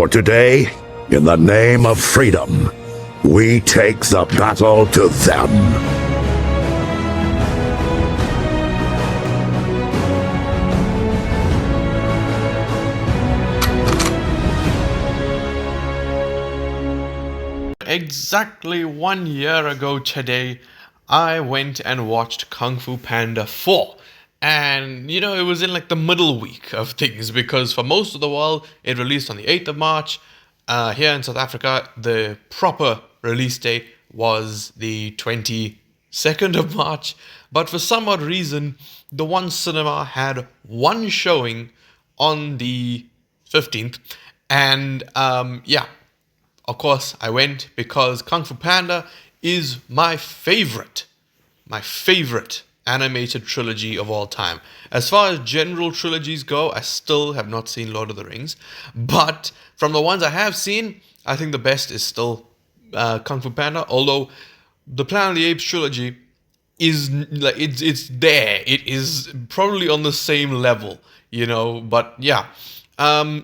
For today, in the name of freedom, we take the battle to them. Exactly 1 year ago today, I went and watched Kung Fu Panda 4. And, it was in like the middle week of things because for most of the world, it released on the 8th of March. Here in South Africa, the proper release date was the 22nd of March. But for some odd reason, the one cinema had one showing on the 15th. And, of course, I went because Kung Fu Panda is my favorite animated trilogy of all time. As far as general trilogies go, I still have not seen Lord of the Rings. But from the ones I have seen, I think the best is still Kung Fu Panda. Although the Planet of the Apes trilogy is like it's there. It is probably on the same level, But yeah.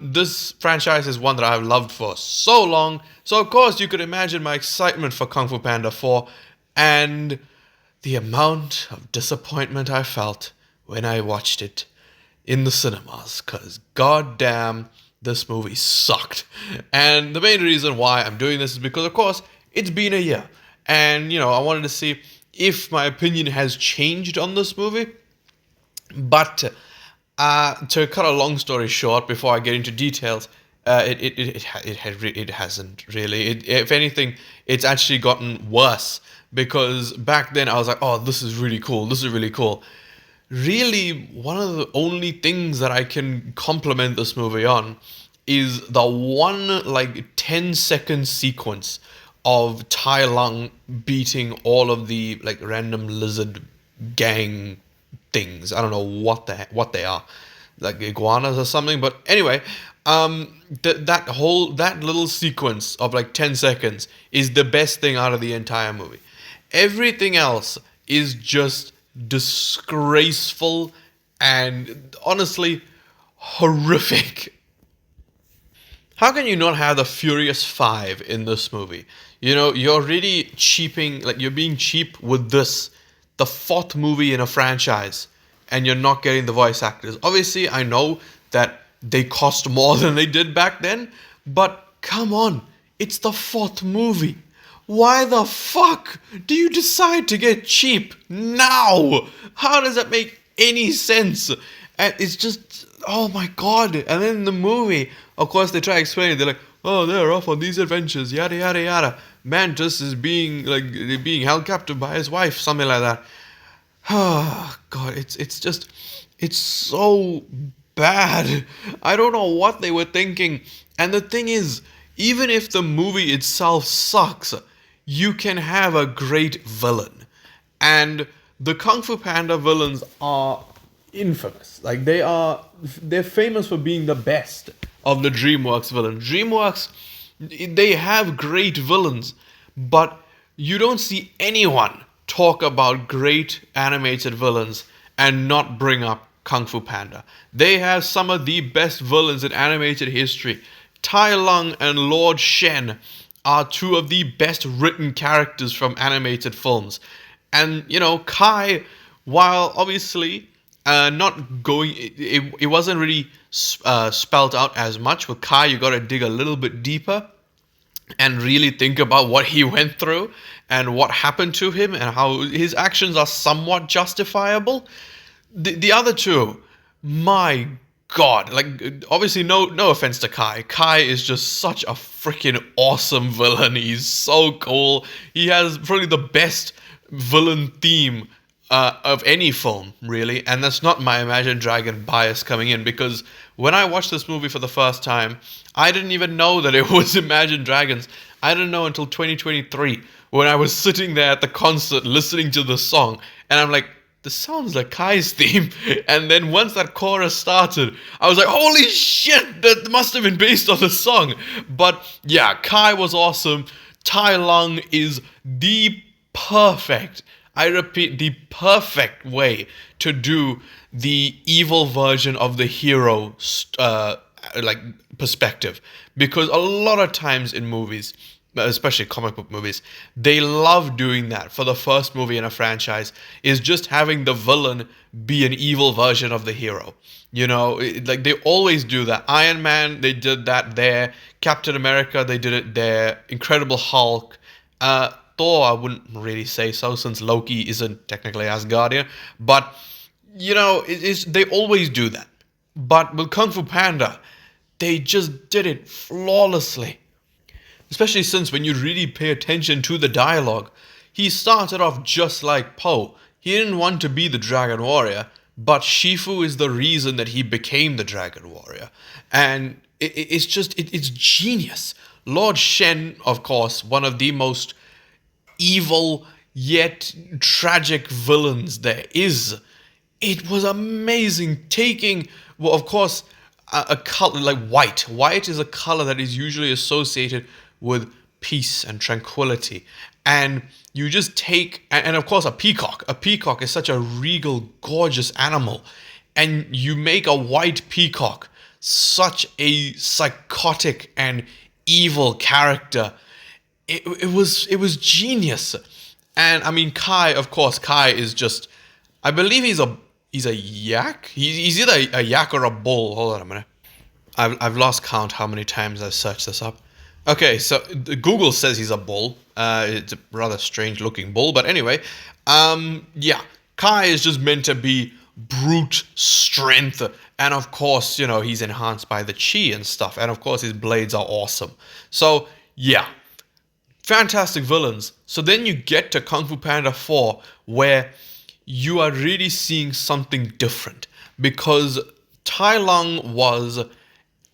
This franchise is one that I've loved for so long. So of course you could imagine my excitement for Kung Fu Panda 4 and the amount of disappointment I felt when I watched it in the cinemas. Cause goddamn, this movie sucked. And the main reason why I'm doing this is because of course it's been a year. And I wanted to see if my opinion has changed on this movie. But to cut a long story short, before I get into details, it hasn't really. If anything, it's actually gotten worse because back then I was like, oh, this is really cool. This is really cool. Really, one of the only things that I can compliment this movie on is the one 10-second sequence of Tai Lung beating all of the random lizard gang things. I don't know what they are, like iguanas or something. But anyway, that little sequence of 10 seconds is the best thing out of the entire movie. Everything else is just disgraceful and honestly horrific. How can you not have the Furious Five in this movie? You're really cheaping, you're being cheap with this, the fourth movie in a franchise, and you're not getting the voice actors. Obviously, I know that they cost more than they did back then, but come on, it's the fourth movie. Why the fuck do you decide to get cheap now? How does that make any sense? And it's just, oh my god. And then in the movie, of course, they try to explain it. They're like, oh, they're off on these adventures, yada, yada, yada. Mantis is being held captive by his wife, something like that. Oh, God, it's so bad. I don't know what they were thinking. And the thing is, even if the movie itself sucks, you can have a great villain. And the Kung Fu Panda villains are infamous. They're famous for being the best of the DreamWorks villains. DreamWorks, they have great villains, but you don't see anyone talk about great animated villains and not bring up Kung Fu Panda. They have some of the best villains in animated history. Tai Lung and Lord Shen are two of the best written characters from animated films. And, Kai, while obviously not going, it wasn't really spelled out as much. With Kai, you got to dig a little bit deeper and really think about what he went through and what happened to him and how his actions are somewhat justifiable. The other two, my God, obviously no offense to Kai. Kai is just such a freaking awesome villain. He's so cool. He has probably the best villain theme of any film, really. And that's not my Imagine Dragon bias coming in, because when I watched this movie for the first time, I didn't even know that it was Imagine Dragons. I didn't know until 2023 when I was sitting there at the concert listening to the song, and I'm like, this sounds like Kai's theme. And then once that chorus started, I was like, holy shit, that must have been based on the song. But yeah, Kai was awesome. Tai Lung is the perfect, I repeat, the perfect way to do the evil version of the hero like perspective, because a lot of times in movies, especially comic book movies, they love doing that. For the first movie in a franchise is just having the villain be an evil version of the hero. Like they always do that. Iron Man, they did that there. Captain America, they did it there. Incredible Hulk. Thor, I wouldn't really say so, since Loki isn't technically Asgardian, but they always do that. But with Kung Fu Panda, they just did it flawlessly. Especially since when you really pay attention to the dialogue, he started off just like Po. He didn't want to be the Dragon Warrior, but Shifu is the reason that he became the Dragon Warrior. And it's genius. Lord Shen, of course, one of the most evil yet tragic villains there is. It was amazing taking, well, of course, a color like white. White is a color that is usually associated with peace and tranquility. And you just take, and of course, a peacock. A peacock is such a regal, gorgeous animal. And you make a white peacock such a psychotic and evil character. It was genius. And I mean, Kai, of course, Kai is just, I believe he's a yak. He's either a yak or a bull. Hold on a minute. I've lost count how many times I've searched this up. Okay, so Google says he's a bull. It's a rather strange looking bull, but anyway, yeah, Kai is just meant to be brute strength, and of course, he's enhanced by the chi and stuff, and of course his blades are awesome. So yeah, fantastic villains. So then you get to Kung Fu Panda 4, where you are really seeing something different, because Tai Lung was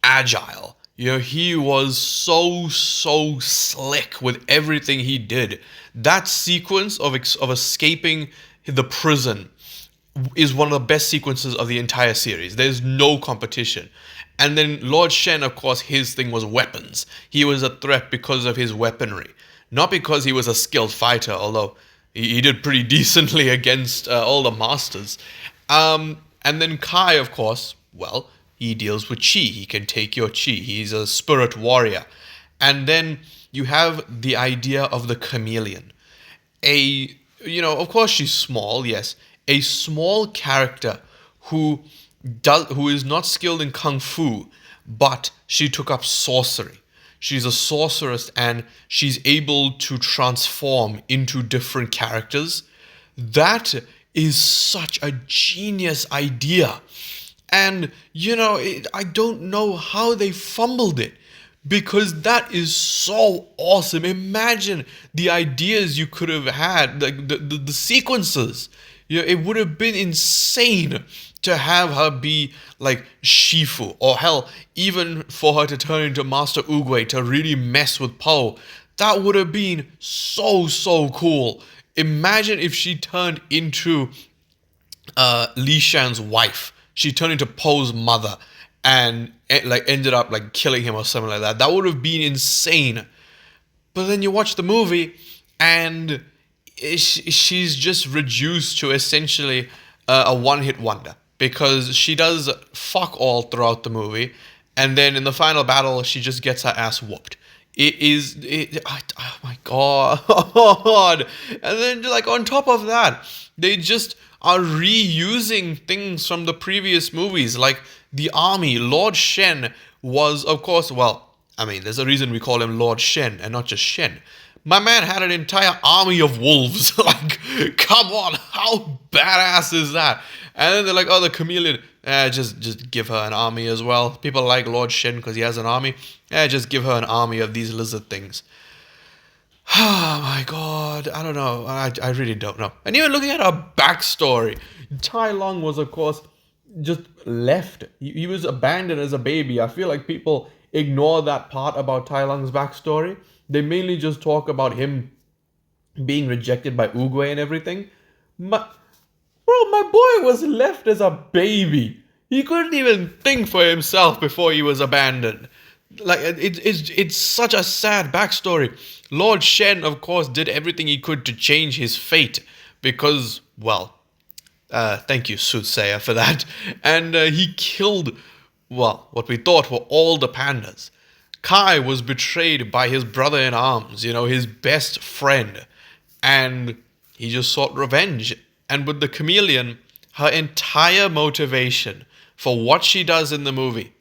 agile. He was so slick with everything he did. That sequence of escaping the prison is one of the best sequences of the entire series. There's no competition. And then Lord Shen, of course, his thing was weapons. He was a threat because of his weaponry, not because he was a skilled fighter, although he did pretty decently against all the masters. And then Kai, of course, well, he deals with chi. He can take your chi. He's a spirit warrior. And then you have the idea of the chameleon. Of course she's small, yes. A small character who is not skilled in kung fu, but she took up sorcery. She's a sorceress and she's able to transform into different characters. That is such a genius idea. And, I don't know how they fumbled it, because that is so awesome. Imagine the ideas you could have had, like the sequences. It would have been insane to have her be like Shifu, or hell, even for her to turn into Master Oogway to really mess with Po. That would have been so cool. Imagine if she turned into Li Shan's wife. She turned into Po's mother and ended up killing him or something like that. That would have been insane. But then you watch the movie and she's just reduced to essentially a one-hit wonder, because she does fuck all throughout the movie, and then in the final battle she just gets her ass whooped. Oh my god. And then on top of that, they just are reusing things from the previous movies, like the army. Lord Shen was, of course, there's a reason we call him Lord Shen and not just Shen. My man had an entire army of wolves. Come on, how badass is that? And then they're like, oh, the chameleon, just give her an army as well. People like Lord Shen because he has an army. Just give her an army of these lizard things. Oh my god, I don't know. I really don't know. And even looking at her backstory, Tai Lung was, of course, just left. He was abandoned as a baby. I feel like people ignore that part about Tai Lung's backstory. They mainly just talk about him being rejected by Oogway and everything. My boy was left as a baby. He couldn't even think for himself before he was abandoned. It's such a sad backstory. Lord Shen, of course, did everything he could to change his fate because, thank you, Soothsayer, for that. And he killed well, what we thought were all the pandas. Kai was betrayed by his brother in arms, his best friend, and he just sought revenge. And with the chameleon, her entire motivation for what she does in the movie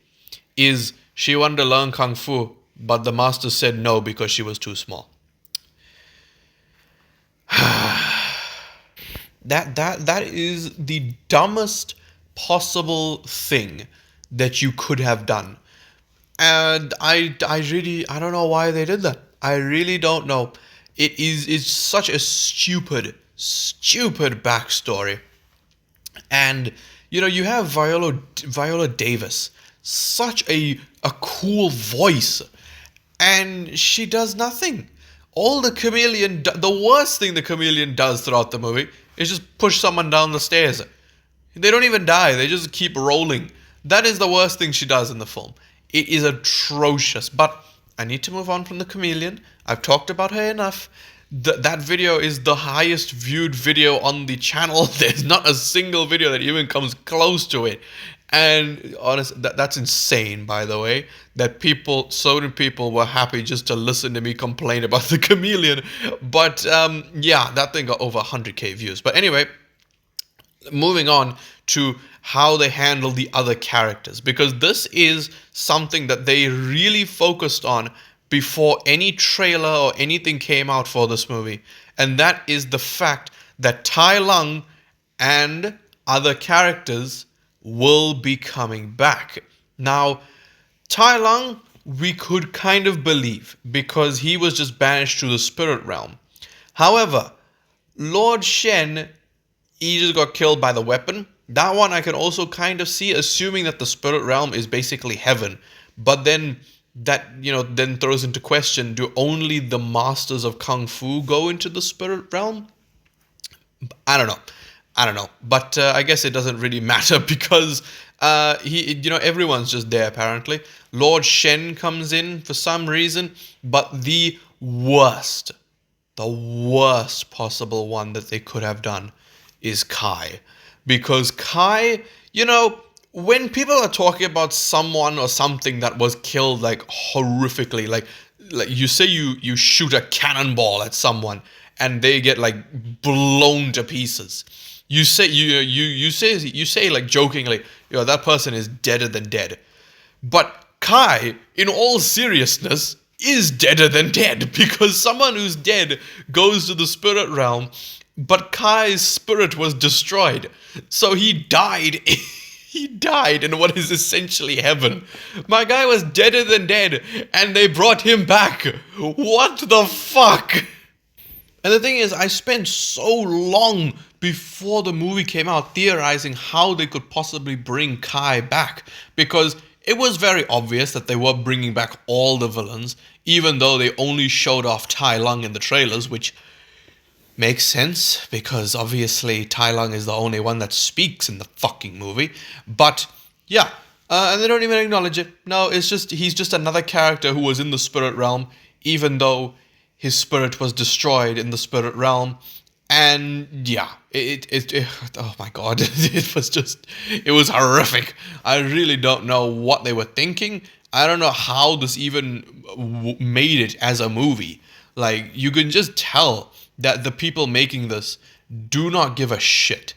is she wanted to learn kung fu, but the master said no because she was too small. That is the dumbest possible thing that you could have done. And I don't know why they did that. I really don't know. It's such a stupid backstory. And you have Viola Davis, such a cool voice, and she does nothing. The worst thing the chameleon does throughout the movie is just push someone down the stairs. They don't even die, they just keep rolling. That is the worst thing she does in the film. It is atrocious, but I need to move on from the chameleon. I've talked about her enough. That video is the highest viewed video on the channel. There's not a single video that even comes close to it. And honestly, that's insane, by the way, that so many people were happy just to listen to me complain about the chameleon. But yeah, that thing got over 100k views. But anyway, moving on to how they handle the other characters, because this is something that they really focused on before any trailer or anything came out for this movie. And that is the fact that Tai Lung and other characters will be coming back. Now, Tai Lung, we could kind of believe because he was just banished to the spirit realm. However, Lord Shen, he just got killed by the weapon. That one I can also kind of see, assuming that the spirit realm is basically heaven. But then that, then throws into question, do only the masters of Kung Fu go into the spirit realm? I don't know. But I guess it doesn't really matter because everyone's just there apparently. Lord Shen comes in for some reason, but the worst possible one that they could have done is Kai. Because Kai, when people are talking about someone or something that was killed like horrifically, like you say you shoot a cannonball at someone and they get like blown to pieces. You say like jokingly, that person is deader than dead. But Kai, in all seriousness, is deader than dead, because someone who's dead goes to the spirit realm, but Kai's spirit was destroyed. So he died. He died in what is essentially heaven. My guy was deader than dead, and they brought him back. What the fuck? And the thing is, I spent so long before the movie came out theorizing how they could possibly bring Kai back, because it was very obvious that they were bringing back all the villains, even though they only showed off Tai Lung in the trailers, which makes sense, because obviously Tai Lung is the only one that speaks in the fucking movie. But yeah, and they don't even acknowledge it. No, he's just another character who was in the spirit realm, even though his spirit was destroyed in the spirit realm. And yeah, oh my god, it was horrific. I really don't know what they were thinking. I don't know how this even made it as a movie. Like, you can just tell that the people making this do not give a shit.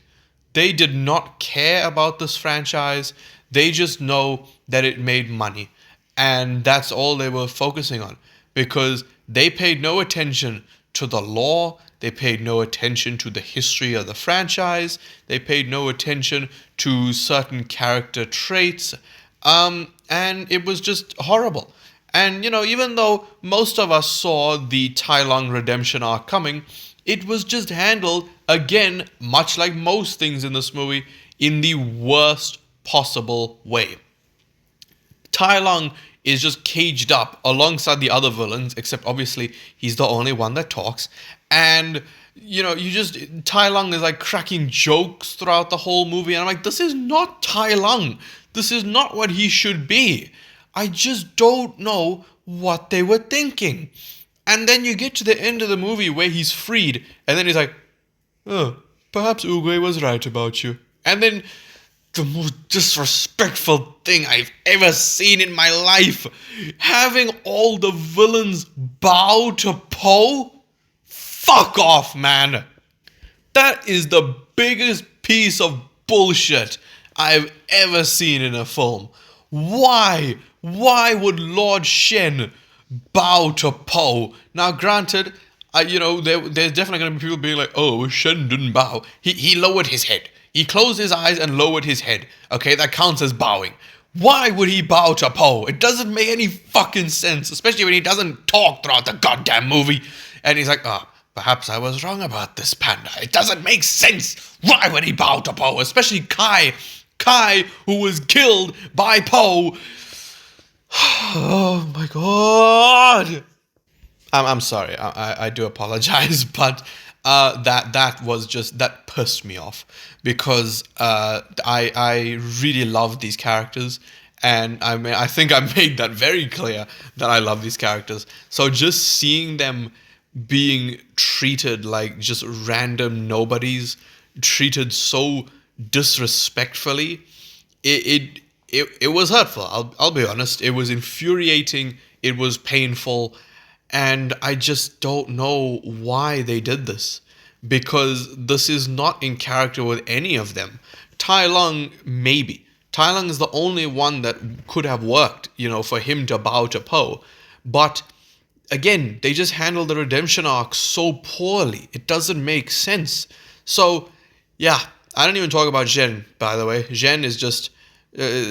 They did not care about this franchise. They just know that it made money. And that's all they were focusing on. Because they paid no attention to the lore. They paid no attention to the history of the franchise. They paid no attention to certain character traits. And it was just horrible. And, even though most of us saw the Tai Lung redemption arc coming, it was just handled, again, much like most things in this movie, in the worst possible way. Tai Lung is just caged up alongside the other villains, except obviously he's the only one that talks. And, Tai Lung is like cracking jokes throughout the whole movie. And I'm like, this is not Tai Lung. This is not what he should be. I just don't know what they were thinking. And then you get to the end of the movie where he's freed, and then he's like, oh, perhaps Oogway was right about you. And then the most disrespectful thing I've ever seen in my life. Having all the villains bow to Poe? Fuck off, man. That is the biggest piece of bullshit I've ever seen in a film. Why? Why would Lord Shen bow to Poe? Now, granted, there's definitely going to be people being like, oh, Shen didn't bow. He lowered his head. He closed his eyes and lowered his head. Okay, that counts as bowing. Why would he bow to Poe? It doesn't make any fucking sense, especially when he doesn't talk throughout the goddamn movie. And he's like, perhaps I was wrong about this, Panda. It doesn't make sense. Why would he bow to Poe? Especially Kai. Kai, who was killed by Poe. Oh my god. I'm sorry. I do apologize, but that pissed me off because I really love these characters, and I think I made that very clear that I love these characters. So just seeing them being treated like just random nobodies, treated so disrespectfully, it was hurtful. I'll be honest. It was infuriating. It was painful. And I just don't know why they did this, because this is not in character with any of them. Tai Lung, maybe. Tai Lung is the only one that could have worked, for him to bow to Poe. But again, they just handle the redemption arc so poorly. It doesn't make sense. So, yeah, I don't even talk about Zhen, by the way. Zhen is just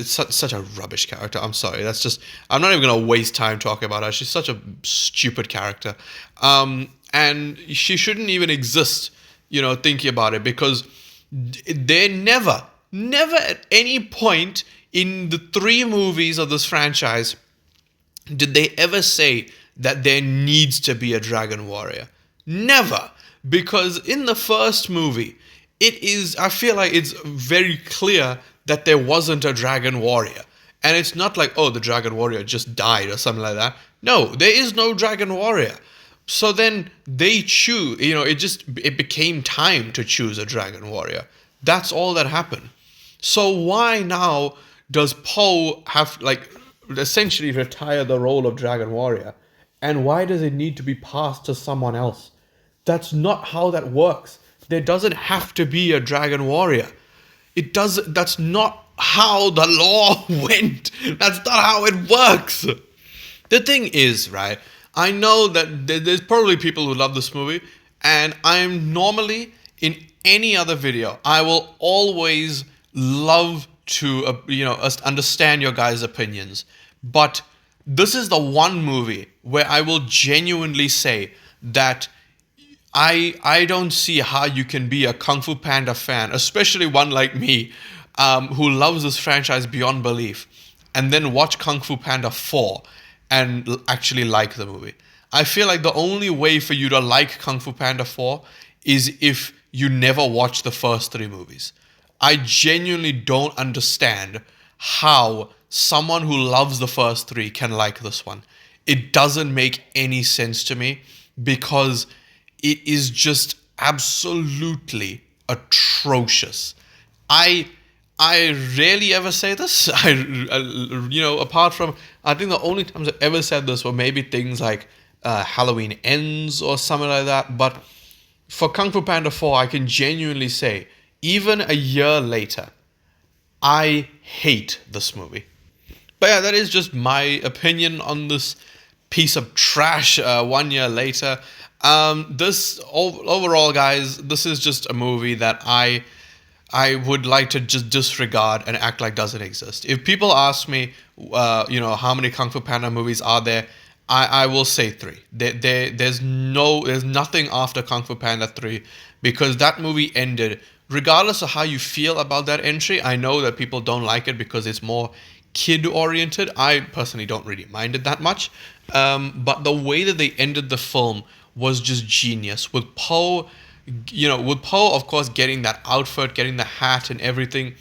such a rubbish character. I'm sorry. I'm not even going to waste time talking about her. She's such a stupid character. And she shouldn't even exist, thinking about it, because they never at any point in the 3 movies of this franchise did they ever say that there needs to be a dragon warrior. Never. Because in the first movie, I feel like it's very clear that there wasn't a dragon warrior. And it's not like, oh, the dragon warrior just died or something like that. No, there is no dragon warrior. So then they choose, it became time to choose a dragon warrior. That's all that happened. So why now does Poe have, essentially retire the role of dragon warrior? And why does it need to be passed to someone else? That's not how that works. There doesn't have to be a dragon warrior. That's not how the law went. That's not how it works. The thing is, right, I know that there's probably people who love this movie, and I'm normally, in any other video, I will always love to, understand your guys' opinions. But this is the one movie where I will genuinely say that I don't see how you can be a Kung Fu Panda fan, especially one like me, who loves this franchise beyond belief, and then watch Kung Fu Panda 4 and actually like the movie. I feel like the only way for you to like Kung Fu Panda 4 is if you never watch the first 3 movies. I genuinely don't understand how someone who loves the first 3 can like this one. It doesn't make any sense to me, because it is just absolutely atrocious. I rarely ever say this. Apart from, I think the only times I've ever said this were maybe things like Halloween Ends or something like that. But for Kung Fu Panda 4, I can genuinely say, even a year later, I hate this movie. But yeah, that is just my opinion on this piece of trash 1 year later. Overall, guys, this is just a movie that I would like to just disregard and act like doesn't exist. If people ask me, how many Kung Fu Panda movies are there, I will say 3. There's nothing after Kung Fu Panda 3, because that movie ended. Regardless of how you feel about that entry, I know that people don't like it because it's more kid-oriented. I personally don't really mind it that much. But the way that they ended the film was just genius. With Poe, of course, getting that outfit, getting the hat and everything,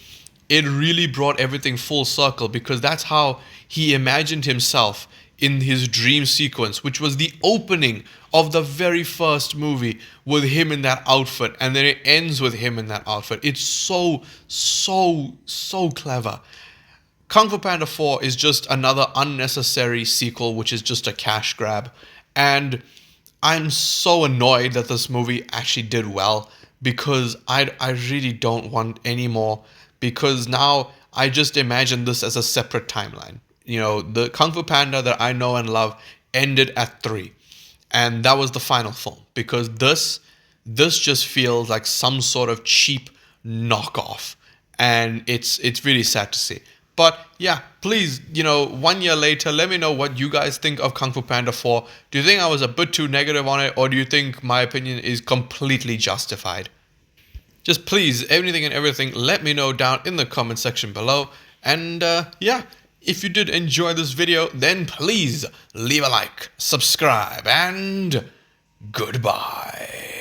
it really brought everything full circle, because that's how he imagined himself in his dream sequence, which was the opening of the very first movie with him in that outfit, and then it ends with him in that outfit. It's so, so, so clever. Kung Fu Panda 4 is just another unnecessary sequel, which is just a cash grab. And I'm so annoyed that this movie actually did well, because I really don't want any more, because now I just imagine this as a separate timeline. You know, the Kung Fu Panda that I know and love ended at 3. And that was the final film, because this just feels like some sort of cheap knockoff, and it's really sad to see. But yeah, please, 1 year later, let me know what you guys think of Kung Fu Panda 4. Do you think I was a bit too negative on it, or do you think my opinion is completely justified? Just please, anything and everything, let me know down in the comment section below. And yeah, if you did enjoy this video, then please leave a like, subscribe, and goodbye.